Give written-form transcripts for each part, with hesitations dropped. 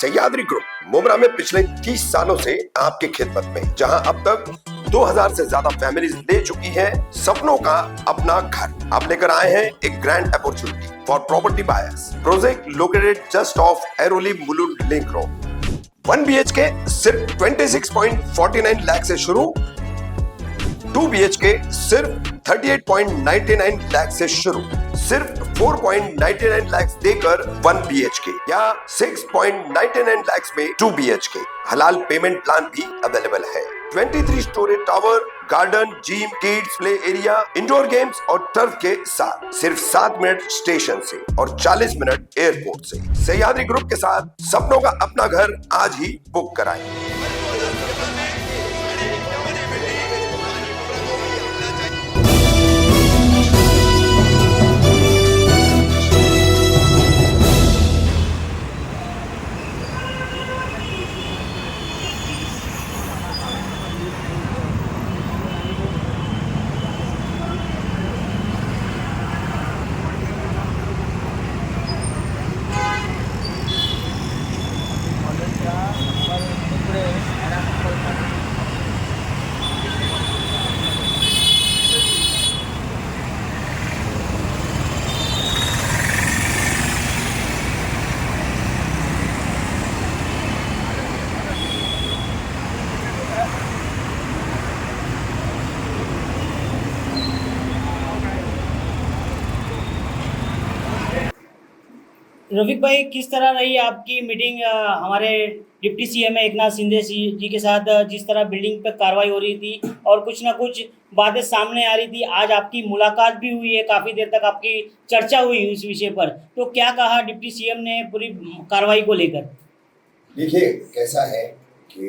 Sahyadri group मुब्रा में पिछले 30 सालों से आपकी खिदमत में, जहां अब तक 2000 से ज्यादा फैमिलीज ले चुकी हैं सपनों का अपना घर। अब लेकर आए हैं एक grand opportunity for property buyers. Project located just of Airoli Mulund link road. 1 BHK सिर्फ 26.49 लाख से शुरू, 2 BHK सिर्फ 38.99 लाख से शुरू, सिर्फ 4.99 लाख देकर 1 BHK या 6.99 लाख में 2 BHK। हलाल पेमेंट प्लान भी अवेलेबल है। 23 story tower, garden, gym, kids play area, indoor games और टर्फ के साथ सिर्फ 7 मिनट स्टेशन से और 40 मिनट एयरपोर्ट से। सह्याद्री ग्रुप के साथ सपनों का अपना घर आज ही बुक कराएं। रफीक भाई, किस तरह रही आपकी मीटिंग हमारे डिप्टी सीएम एकनाथ शिंदे जी के साथ, जिस तरह बिल्डिंग पे कार्रवाई हो रही थी और कुछ ना कुछ बातें सामने आ रही थी। आज आपकी मुलाकात भी हुई है, काफ़ी देर तक आपकी चर्चा हुई उस विषय पर, तो क्या कहा डिप्टी सीएम ने पूरी कार्रवाई को लेकर? देखिए, कैसा है कि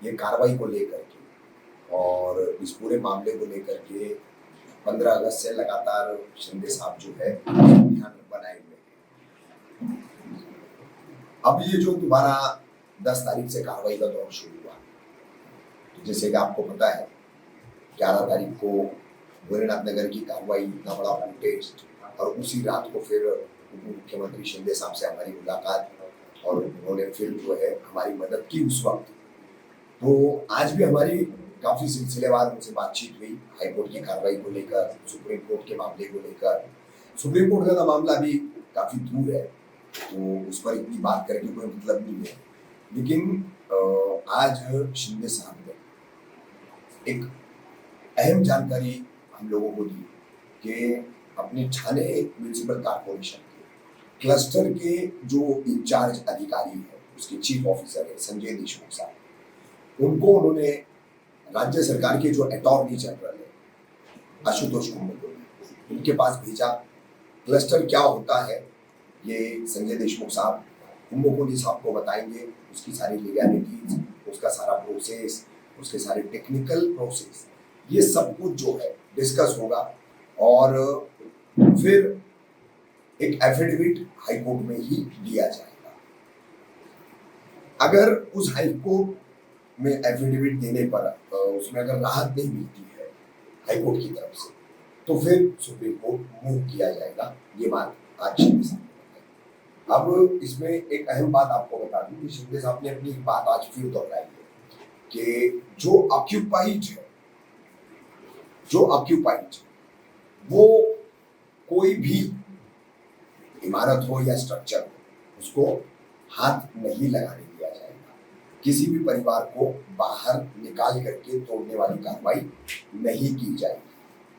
ये कार्रवाई को लेकर के और इस पूरे मामले को लेकर के 15 अगस्त से लगातार शिंदे साहब जो है ध्यान बनाए हुए हैं। अब ये जो दोबारा 10 तारीख से कार्रवाई का दौर शुरू हुआ, तो जैसे कि आपको पता है 11 तारीख को भोलेनाथ नगर की कार्रवाई, इतना बड़ा प्रोटेस्ट, और उसी रात को फिर उप मुख्यमंत्री शिंदे साहब से हमारी मुलाकात और उन्होंने फिर जो है हमारी मदद की उस वक्त। तो आज भी हमारी काफ़ी सिलसिलेवार उनसे बातचीत हुई हाईकोर्ट की कार्रवाई को लेकर, सुप्रीम कोर्ट के मामले को लेकर। सुप्रीम कोर्ट का मामला भी काफ़ी दूर है, तो उस पर इतनी बात करके कोई मतलब नहीं है। लेकिन आज शिंदे साहब ने एक अहम जानकारी हम लोगों को दी कि अपने ठाणे म्यूनिसिपल कॉर्पोरेशन के क्लस्टर के जो इंचार्ज अधिकारी है, उसके चीफ ऑफिसर है संजय देशमुख साहब, उनको उन्होंने राज्य सरकार के जो अटॉर्नी जनरल है आशुतोष कुंभल को उनके पास भेजा। क्लस्टर क्या होता है ये संजय देशमुख साहब कुंभकोणी साहब को बताएंगे, उसकी सारी लीगैलिटीज, उसका सारा प्रोसेस, उसके सारे टेक्निकल प्रोसेस, ये सब कुछ जो है डिस्कस होगा और फिर एक एफिडेविट हाईकोर्ट में ही दिया जाएगा। अगर उस हाईकोर्ट में एफिडेविट देने पर उसमें अगर राहत नहीं मिलती है हाईकोर्ट की तरफ से, तो फिर सुप्रीम कोर्ट मूव किया जाएगा। ये बात आज शिंदे साहब ने बताई। अब इसमें एक अहम बात आपको बता दूं कि शिंदे साहब ने अपनी बात आज फिर दोहराई है कि जो ऑक्यूपाइड है वो कोई भी इमारत हो या स्ट्रक्चर हो, उसको हाथ नहीं लगाने दिया जाएगा। किसी भी परिवार को बाहर निकाल करके तोड़ने वाली कार्रवाई नहीं की जाएगी,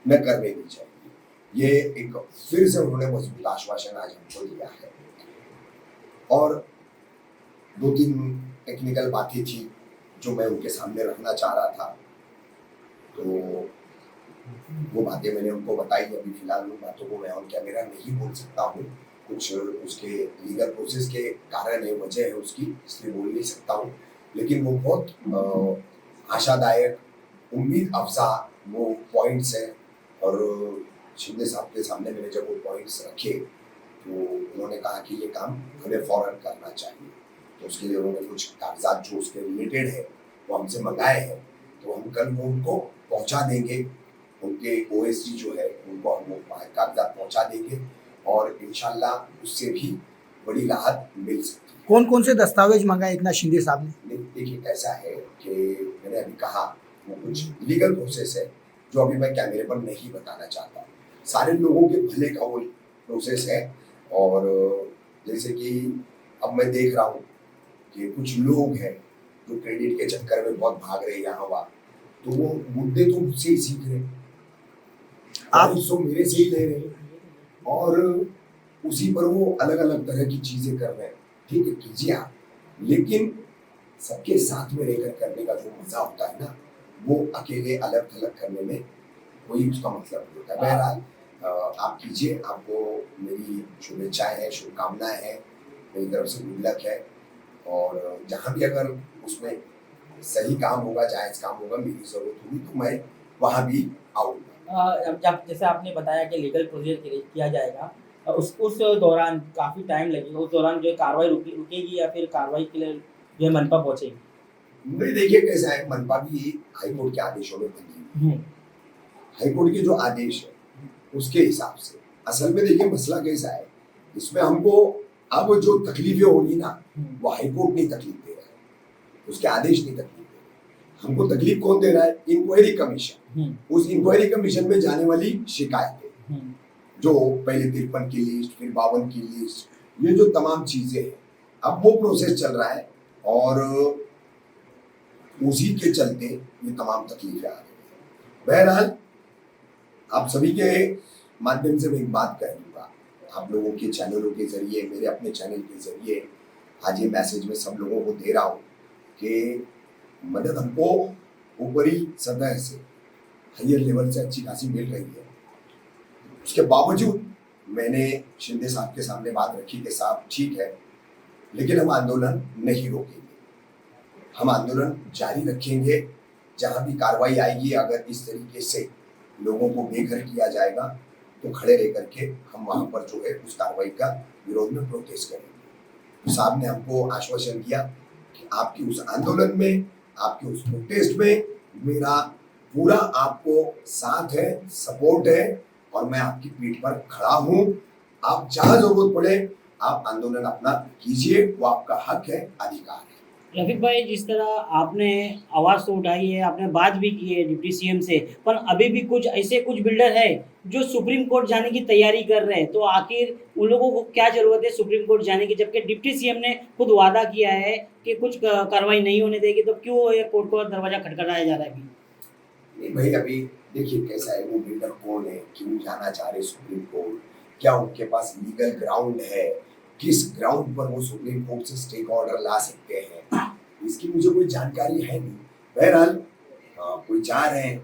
न करने दी जाएगी। ये एक फिर से उन्होंने मजबूत आश्वासन आज हमको दिया है। और 2-3 टेक्निकल बातें थी जो मैं उनके सामने रखना चाह रहा था, तो वो बातें मैंने उनको बताई। अभी फिलहाल उन बातों को मैं ऑन कैमरा नहीं बोल सकता हूँ, कुछ उसके लीगल प्रोसेस के कारण है, वजह है उसकी, इसलिए बोल नहीं सकता हूँ। लेकिन वो बहुत आशादायक, उम्मीद अफजा वो पॉइंट्स हैं। और शिंदे साहब के सामने मैंने जब वो पॉइंट्स रखे तो उन्होंने कहा कि ये काम हमें फौरन करना चाहिए। तो उसके लिए उन्होंने कुछ कागजात जो उसके रिलेटेड है वो हमसे मंगाए हैं, तो हम कल वो उनको पहुँचा देंगे। उनके OSD जो है उनको हम वो कागजात पहुँचा देंगे और इंशाल्लाह उससे भी बड़ी राहत मिल सकती है। कौन कौन से दस्तावेज मंगाए एकनाथ शिंदे साहब ने? देखिए ऐसा है कि मैंने अभी कहा वो कुछ लीगल प्रोसेस है जो अभी मैं कैमरे पर नहीं बताना चाहता। सारे लोगों के भले का वो प्रोसेस है। और जैसे कि अब मैं देख रहा हूँ कि कुछ लोग हैं जो क्रेडिट के चक्कर में बहुत भाग रहे हैं यहाँ वहाँ, तो वो मुद्दे तो मुझसे ही सीख रहे हैं, आप उसको मेरे से ही ले रहे हैं और उसी पर वो अलग अलग तरह की चीजें कर रहे हैं। ठीक है, कीजिए आप, लेकिन सबके साथ में रहकर करने का जो मजा होता है ना, वो अकेले अलग थलग करने में कोई उसका मतलब नहीं होता। बहरहाल आप कीजिए, आपको मेरी शुभेच्छाएं हैं, शुभकामनाएं हैं, मेरी तरफ से गुड लक है। और जहाँ भी अगर उसमें सही काम होगा, जायज काम होगा, मेरी जरूरत होगी तो मैं वहाँ भी आऊँगा। जब जैसे आपने बताया कि लीगल प्रोसीजर किया जाएगा, उस दौरान काफ़ी टाइम लगेगा, उस दौरान जो है कार्रवाई रुकेगी या फिर कार्रवाई के लिए जो है मनपा पहुँचेगी? नहीं, देखिए कैसा है, मनपा भी हाईकोर्ट के आदेशों में बंधी हुई है। हाईकोर्ट के जो आदेश है उसके हिसाब से असल में देखिए मसला कैसा है, इसमें हमको अब जो तकलीफें होगी ना, वो हाईकोर्ट नहीं तकलीफ दे रहा है, उसके आदेश नहीं तकलीफ दे रहे। हमको तकलीफ कौन दे रहा है? Inquiry commission. उस इंक्वायरी कमीशन में जाने वाली शिकायतें, जो पहले 53 की लिस्ट, फिर 52 की लिस्ट, ये जो तमाम चीजें हैं, अब वो प्रोसेस चल रहा है और उसी के चलते ये तमाम तकलीफें आ रही है। बहरहाल आप सभी के माध्यम से मैं एक बात कह दूंगा, आप लोगों के चैनलों के जरिए, मेरे अपने चैनल के जरिए आज ये मैसेज मैं सब लोगों को दे रहा हूँ कि मदद हमको ऊपरी सतह से, हायर लेवल से अच्छी खासी मिल रही है। उसके बावजूद मैंने शिंदे साहब के सामने बात रखी कि साहब ठीक है, लेकिन हम आंदोलन नहीं रोकेंगे, हम आंदोलन जारी रखेंगे। जहां भी कार्रवाई आएगी, अगर इस तरीके से लोगों को बेघर किया जाएगा तो खड़े रह करके हम वहां पर जो है उस कार्रवाई का विरोध में प्रोटेस्ट करेंगे। तो साहब ने हमको आश्वासन दिया कि आपकी उस आंदोलन में, आपके उस प्रोटेस्ट में मेरा पूरा आपको साथ है, सपोर्ट है और मैं आपकी पीठ पर खड़ा हूं। आप जहां जरूरत पड़े आप आंदोलन अपना कीजिए, वो आपका हक है, अधिकार है। रफीक भाई, जिस तरह आपने आवाज़ तो उठाई है, आपने बात भी की है डिप्टी सीएम से, पर अभी भी कुछ बिल्डर है जो सुप्रीम कोर्ट जाने की तैयारी कर रहे हैं, तो आखिर उन लोगों को क्या ज़रूरत है सुप्रीम कोर्ट जाने की, जबकि डिप्टी सीएम ने खुद वादा किया है कि कुछ कार्रवाई नहीं होने देगी, तो क्यों ये कोर्ट को दरवाज़ा खटखटाया जा रहा है अभी? नहीं भाई, अभी देखिए कैसा है, वो बिल्डर कौन है, क्यों जाना चाह रहे सुप्रीम कोर्ट, क्या उनके पास लीगल ग्राउंड है, किस ग्राउंड पर वो सुप्रीम कोर्ट से स्टे ऑर्डर ला सकते हैं, इसकी मुझे कोई जानकारी है नहीं। बहरहाल कोई जा रहे हैं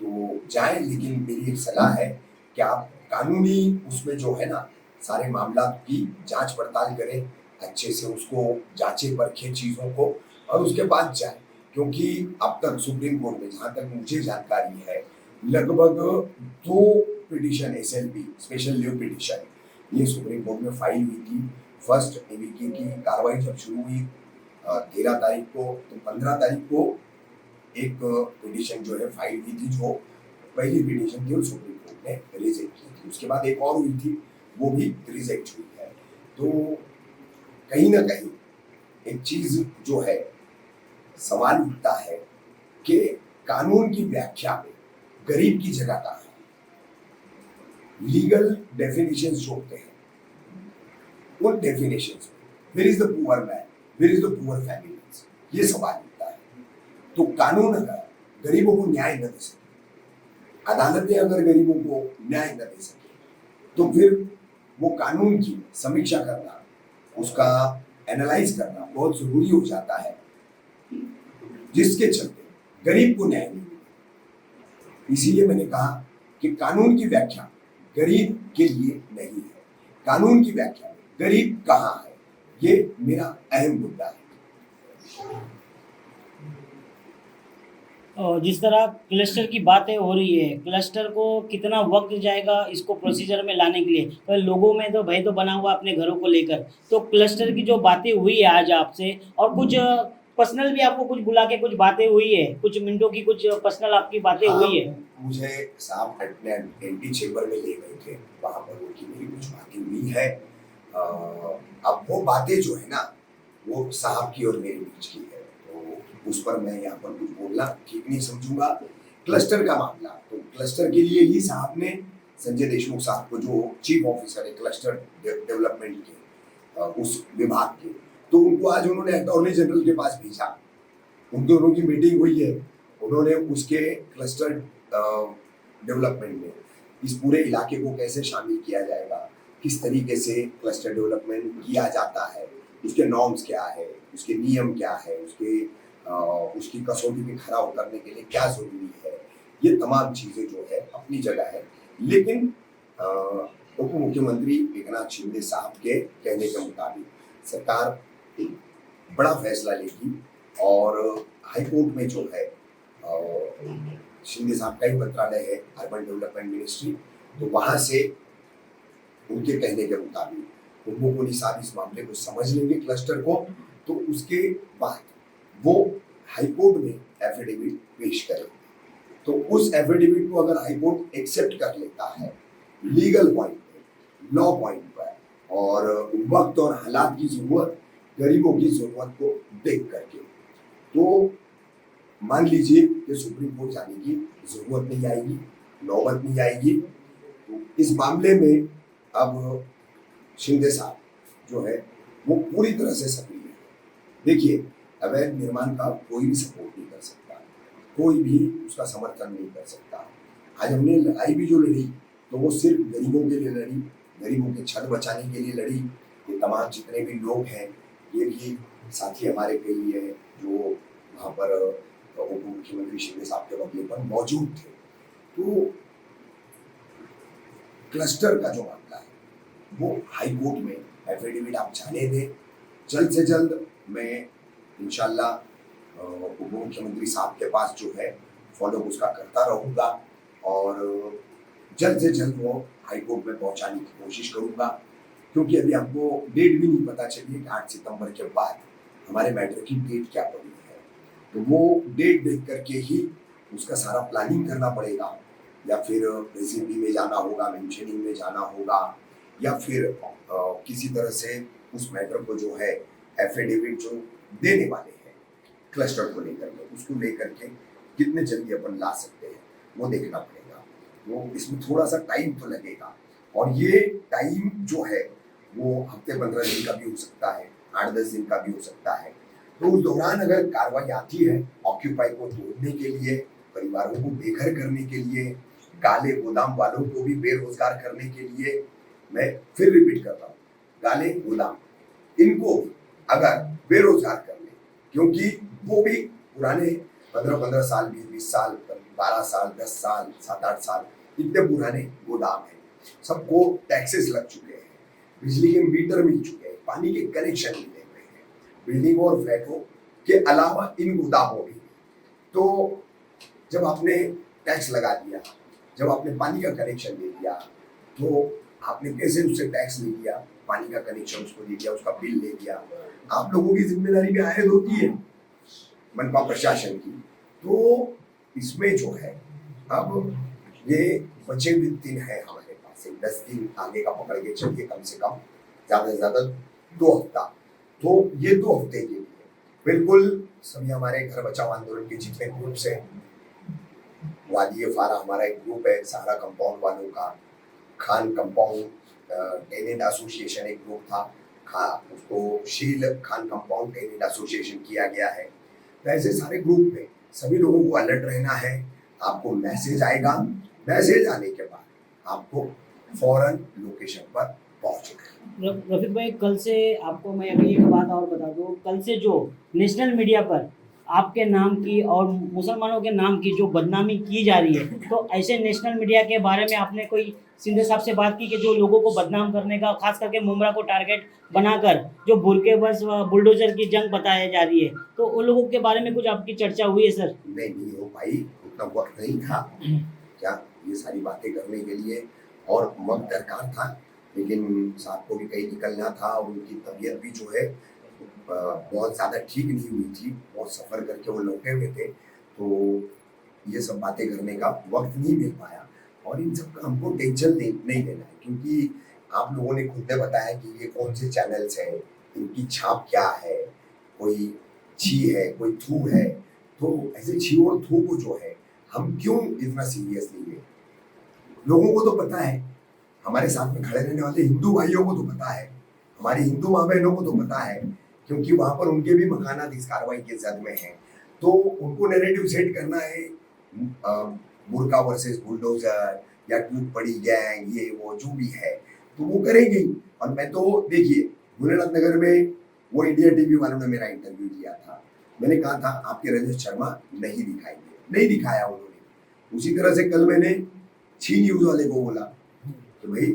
तो जाएं, लेकिन मेरी एक सलाह है कि आप कानूनी उसमें जो है ना, सारे मामला की जांच पड़ताल करें, अच्छे से उसको जांचें परखें चीज़ों को और उसके बाद जाएं। क्योंकि अब तक सुप्रीम कोर्ट में जहाँ तक मुझे जानकारी है, लगभग 2 petition SLP, special leave petition, ये सुप्रीम कोर्ट में फाइल हुई थी। फर्स्ट AVK की कार्रवाई जब शुरू हुई 13 तारीख को, तो 15 तारीख को एक पिटीशन जो है फाइल हुई थी, जो पहली पिटीशन थी और सुप्रीम कोर्ट ने रिजेक्ट की थी। उसके बाद एक और हुई थी, वो भी रिजेक्ट हुई है। तो कहीं ना कहीं एक चीज जो है, सवाल उठता है कि कानून की व्याख्या में गरीब की जगह कहाँ है। लीगल डेफिनेशंस जो होते हैं, उन डेफिनेशंस में where is the poor man, where is the poor families, ये सवाल उठता है। तो कानून अगर गरीबों को न्याय न दे सके, अदालतें अगर गरीबों को न्याय न दे सके, तो फिर वो कानून की समीक्षा करना, उसका एनालाइज करना बहुत जरूरी हो जाता है, जिसके चलते गरीब को न्याय नहीं मिले। इसीलिए मैंने कहा कि कानून की व्याख्या गरीब के लिए नहीं है, कानून की व्याख्या में गरीब कहाँ है, ये मेरा अहम मुद्दा है। और जिस तरह क्लस्टर की बातें हो रही है, क्लस्टर को कितना वक्त जाएगा इसको प्रोसीजर में लाने के लिए, तो लोगों में तो भय तो बना हुआ अपने घरों को लेकर, तो क्लस्टर की जो बातें हुई है आज आपसे, और कुछ पर्सनल भी आपको कुछ बुला के कुछ बातें हुई है, कुछ मिनटों की कुछ पर्सनल आपकी बातें हुई है? मुझे साहब अपने एंटी चेम्बर में ले गए थे, वहाँ पर उनकी मेरी कुछ बातें हुई है अब वो बातें जो है ना, वो साहब की और मेरे बीच की है, तो उस पर मैं यहाँ पर कुछ बोलना ठीक नहीं समझूंगा। क्लस्टर का मामला, तो क्लस्टर के लिए ही साहब ने संजय देशमुख साहब को, जो चीफ ऑफिसर है क्लस्टर डेवलपमेंट के उस विभाग के, तो उनको आज उन्होंने अटॉर्नी जनरल के पास भेजा। उन दोनों की मीटिंग हुई है, उन्होंने उसके क्लस्टर डेवलपमेंट में इस पूरे इलाके को कैसे शामिल किया जाएगा, किस तरीके से क्लस्टर डेवलपमेंट किया जाता है, उसके नॉर्म्स क्या है, उसके नियम क्या है, उसकी कसौटी में खरा उतरने के लिए क्या जरूरी है, ये तमाम चीजें जो है अपनी जगह है। लेकिन उप मुख्यमंत्री एकनाथ शिंदे साहब के कहने के मुताबिक सरकार बड़ा फैसला लेगी और हाईकोर्ट में जो है शिंदे साहब का ही मंत्रालय है अर्बन डेवलपमेंट मिनिस्ट्री, तो वहां से उनके कहने के मुताबिक उप मुख्यमंत्री साहब इस मामले को समझ लेंगे क्लस्टर को, तो उसके बाद वो हाईकोर्ट में एफिडेविट पेश करेंगे। तो उस एफिडेविट को अगर हाईकोर्ट एक्सेप्ट कर लेता है लीगल पॉइंट पे, लॉ पॉइंट पर, और वक्त और हालात की जरूरत, गरीबों की जरूरत को देख करके, तो मान लीजिए कि सुप्रीम कोर्ट जाने की जरूरत नहीं आएगी, नौबत नहीं आएगी। तो इस मामले में अब शिंदे साहब जो है वो पूरी तरह से सक्रिय है। देखिए, अवैध निर्माण का कोई भी सपोर्ट नहीं कर सकता, कोई भी उसका समर्थन नहीं कर सकता। आज हमने लड़ाई भी जो लड़ी, तो वो सिर्फ गरीबों के लिए लड़ी, गरीबों के छत बचाने के लिए लड़ी। ये तमाम जितने भी लोग हैं, ये भी साथी हमारे के लिए जो वहाँ पर उप मुख्यमंत्री शिंदे साहब के बदले पर मौजूद थे। तो क्लस्टर का जो मामला है वो हाई कोर्ट में एफिडेविट आप जाने दें, जल्द से जल्द मैं इंशाल्लाह उप मुख्यमंत्री साहब के पास जो है फॉलो उसका करता रहूँगा और जल्द से जल्द वो हाई कोर्ट में पहुंचाने की कोशिश करूँगा, क्योंकि अभी हमको डेट भी नहीं पता चली कि 8 सितंबर के बाद हमारे मैटर की डेट क्या पड़ी है। तो वो डेट देख करके ही उसका सारा प्लानिंग करना पड़ेगा, या फिर रेसिपी में जाना होगा, मेंशनिंग में जाना होगा, या फिर किसी तरह से उस मैटर को जो है एफिडेविट जो देने वाले हैं क्लस्टर को लेकर के, उसको लेकर के कितने जल्दी अपन ला सकते हैं वो देखना पड़ेगा। वो इसमें थोड़ा सा टाइम तो लगेगा, और ये टाइम जो है वो हफ्ते 15 दिन का भी हो सकता है, 8-10 दिन का भी हो सकता है। तो उस दौरान अगर कार्रवाई आती है ऑक्यूपाई को तोड़ने के लिए, परिवारों को बेघर करने के लिए, काले गोदाम वालों को भी बेरोजगार करने के लिए, मैं फिर रिपीट करता हूँ, काले गोदाम इनको अगर बेरोजगार कर ले, क्योंकि वो भी पुराने 15-15 साल, 20-20 साल, 12 साल, 10 साल, 7-8 साल, इतने पुराने गोदाम हैं, सबको टैक्सेस लग चुके हैं, बिजली के मीटर मिल चुके हैं, पानी के कनेक्शन मिले हुए हैं, बिल्डिंगों और फ्लैटों के अलावा इन गोदामों भी। तो जब आपने टैक्स लगा दिया, जब आपने पानी का कनेक्शन दे दिया, तो आपने कैसे उससे टैक्स ले लिया, पानी का कनेक्शन उसको दे दिया, उसका बिल ले लिया, आप लोगों की जिम्मेदारी भी आयद होती है मनपा प्रशासन की। तो इसमें जो है अब ये बचे हुए दिन है हमारे पास, 10 दिन आगे का पकड़ के चलिए, कम से कम ज्यादा से ज्यादा 2 हफ्ता। तो ये 2 हफ्ते के लिए बिल्कुल सभी हमारे घर बचाओ आंदोलन के जितने ग्रुप्स हैं, वादी फारा हमारा एक ग्रुप है, सहारा कंपाउंड वालों का, खान कंपाउंड टेनेंट एसोसिएशन एक ग्रुप था, उसको शील खान कंपाउंड टेनेंट एसोसिएशन किया गया है। तो ऐसे सारे ग्रुप में सभी लोगों को अलर्ट रहना है। आपको मैसेज आएगा, मैसेज आने के बाद आपको फौरन लोकेशन पर पहुंचना है। रफीक भाई, कल से आपको मैं अभी एक बात और बता दूं, कल से जो नेशनल मीडिया पर आपके नाम की और मुसलमानों के नाम की जो बदनामी की जा रही है, तो ऐसे नेशनल मीडिया के बारे में आपने कोई शिंदे साहब से बात की कि जो लोगों को बदनाम करने का, खास करके मुमरा को टारगेट बनाकर जो बुरके बस बुलडोजर की जंग बताया जा रही है, तो उन लोगों के बारे में कुछ आपकी चर्चा हुई है सर? नहीं हो भाई, उतना वक्त नहीं था क्या ये सारी बातें करने के लिए, और वक्त दरकार था, लेकिन साहब को भी कहीं निकलना था और उनकी तबीयत भी जो है बहुत ज़्यादा ठीक नहीं हुई थी, बहुत सफ़र करके वो लौटे हुए थे, तो ये सब बातें करने का वक्त नहीं मिल पाया। और इन सब का हमको टेंशन नहीं लेना है, क्योंकि आप लोगों ने खुद ने बताया कि ये कौन से चैनल्स हैं, इनकी छाप क्या है, कोई छी है, कोई थू है, तो ऐसे छी और थू को जो है हम क्यों इतना सीरियसली लें? लोगों को तो पता है, हमारे साथ में खड़े रहने वाले हिंदू भाइयों को तो पता है, हमारी हिंदू माँ बहनों को तो पता है, क्योंकि वहां पर उनके भी मकानात इस कार्रवाई के जद में हैं। तो उनको नैरेटिव सेट करना है बुर्का वर्सेस बुलडोजर या टूट पड़ी गैंग, ये वो जो भी है तो वो करेंगे। और मैं तो देखिए भोलेनाथ नगर में वो इंडिया टीवी वालों ने मेरा इंटरव्यू लिया था, मैंने कहा था आपके रजत शर्मा नहीं दिखाएंगे, नहीं दिखाया उन्होंने। उसी तरह से कल मैंने छी न्यूज वाले को बोला कि भाई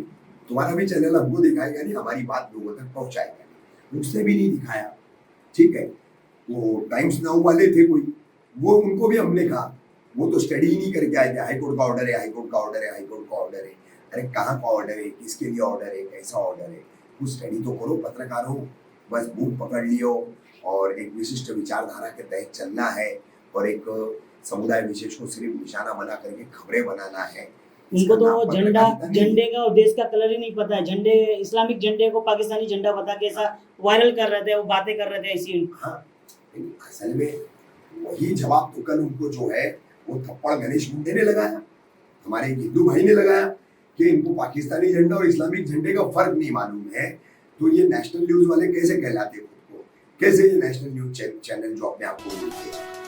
तुम्हारा भी चैनल हमको दिखाएगा नहीं, हमारी बात लोगों तक पहुंचाएगा नहीं, उसने भी नहीं दिखाया। ठीक है, वो टाइम्स नाउ वाले थे कोई, वो उनको भी हमने कहा, वो तो स्टडी ही नहीं करके आए थे, हाईकोर्ट का ऑर्डर है, हाईकोर्ट का ऑर्डर है, हाईकोर्ट का ऑर्डर है। अरे कहाँ का ऑर्डर है, किसके लिए ऑर्डर है, कैसा ऑर्डर है, कुछ स्टडी तो करो, पत्रकार हो, बस बुक पकड़ लियो और एक विशिष्ट विचारधारा के तहत चलना है और एक समुदाय विशेष को सिर्फ निशाना बना करके खबरें बनाना है। उनको तो इसका नाम झंडा, पत्रकारिता नहीं है। झंडे का और देश का कलर ही नहीं पता है। झंडे, इस्लामिक झंडे को पाकिस्तानी झंडा बता के ऐसा वायरल कर रहे थे, वो बातें कर रहे थे ऐसी। हाँ, लेकिन असल में वही जवाब तो कल उनको जो है वो थप्पड़ गणेश मुंडे ने लगाया, हमारे एक हिंदू भाई ने लगाया कि इनको पाकिस्तानी झंडा और इस्लामिक झंडे का फर्क नहीं मालूम है। तो ये नेशनल न्यूज वाले कैसे कहलाते खुद को, कैसे ये नेशनल न्यूज चैनल जो अपने आप को बोलते हैं।